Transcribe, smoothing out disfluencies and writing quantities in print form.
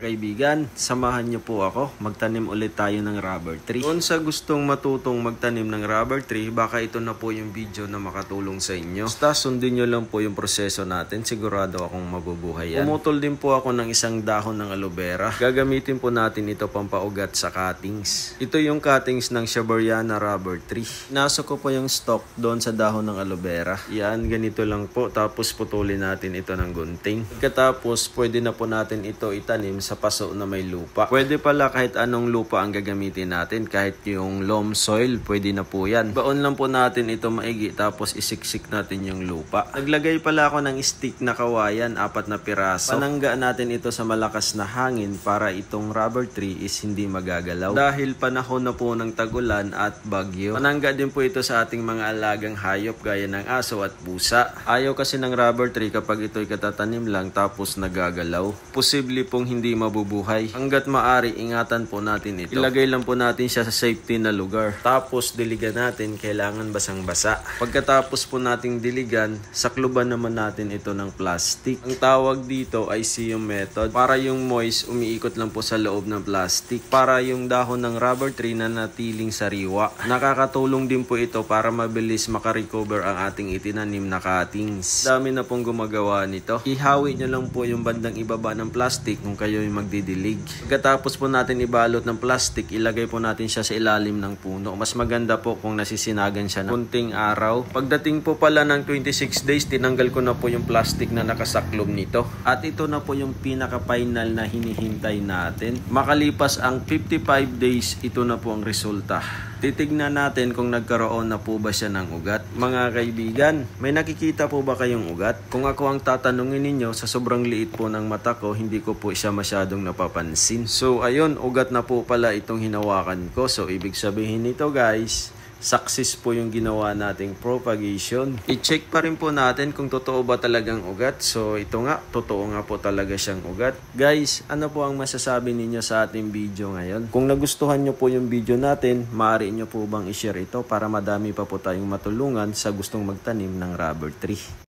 Kaibigan, samahan niyo po ako. Magtanim ulit tayo ng rubber tree. Kung sa gustong matutong magtanim ng rubber tree, baka ito na po yung video na makatulong sa inyo. Basta sundin niyo lang po yung proseso natin. Sigurado akong mabubuhay yan. Pumutol din po ako ng isang dahon ng aloe vera. Gagamitin po natin ito pampaugat sa cuttings. Ito yung cuttings ng Shabariana rubber tree. Nasok ko po yung stalk doon sa dahon ng aloe vera. Yan, ganito lang po. Tapos putulin natin ito ng gunting. Pagkatapos, pwede na po natin ito itanim sa paso na may lupa. Pwede pala kahit anong lupa ang gagamitin natin. Kahit yung loam soil, pwede na po yan. Baon lang po natin ito maigi tapos isiksik natin yung lupa. Naglagay pala ako ng stick na kawayan, 4 na piraso. Panangga natin ito sa malakas na hangin para itong rubber tree is hindi magagalaw. Dahil panahon na po ng tagulan at bagyo. Panangga din po ito sa ating mga alagang hayop gaya ng aso at pusa. Ayaw kasi ng rubber tree kapag ito'y katatanim lang tapos nagagalaw. Posible pong hindi mabubuhay. Hanggat maaari, ingatan po natin ito. Ilagay lang po natin siya sa safety na lugar. Tapos, diligan natin. Kailangan basang-basa. Pagkatapos po nating diligan, sakluban naman natin ito ng plastic. Ang tawag dito ay siyum method. Para yung moist, umiikot lang po sa loob ng plastic. Para yung dahon ng rubber tree na natiling sariwa. Nakakatulong din po ito para mabilis makarecover ang ating itinanim na cuttings. Dami na pong gumagawa nito. Ihawi nyo lang po yung bandang ibaba ng plastic kung kayo magdidilig. Pagkatapos po natin ibalot ng plastic, ilagay po natin siya sa ilalim ng puno. Mas maganda po kung nasisinagan siya ng kunting araw. Pagdating po pala ng 26 days, tinanggal ko na po yung plastic na nakasaklob nito. At ito na po yung pinaka-final na hinihintay natin. Makalipas ang 55 days, ito na po ang resulta. Titignan natin kung nagkaroon na po ba siya ng ugat. Mga kaibigan, may nakikita po ba kayong ugat? Kung ako ang tatanungin ninyo, sa sobrang liit po ng mata ko, hindi ko po siya masyadong napapansin. So ayun, ugat na po pala itong hinawakan ko. So ibig sabihin nito guys, success po yung ginawa nating propagation. I-check pa rin po natin kung totoo ba talagang ugat. So ito nga, totoo nga po talaga siyang ugat. Guys, ano po ang masasabi ninyo sa ating video ngayon? Kung nagustuhan nyo po yung video natin, maaari nyo po bang i-share ito para madami pa po tayong matulungan sa gustong magtanim ng rubber tree.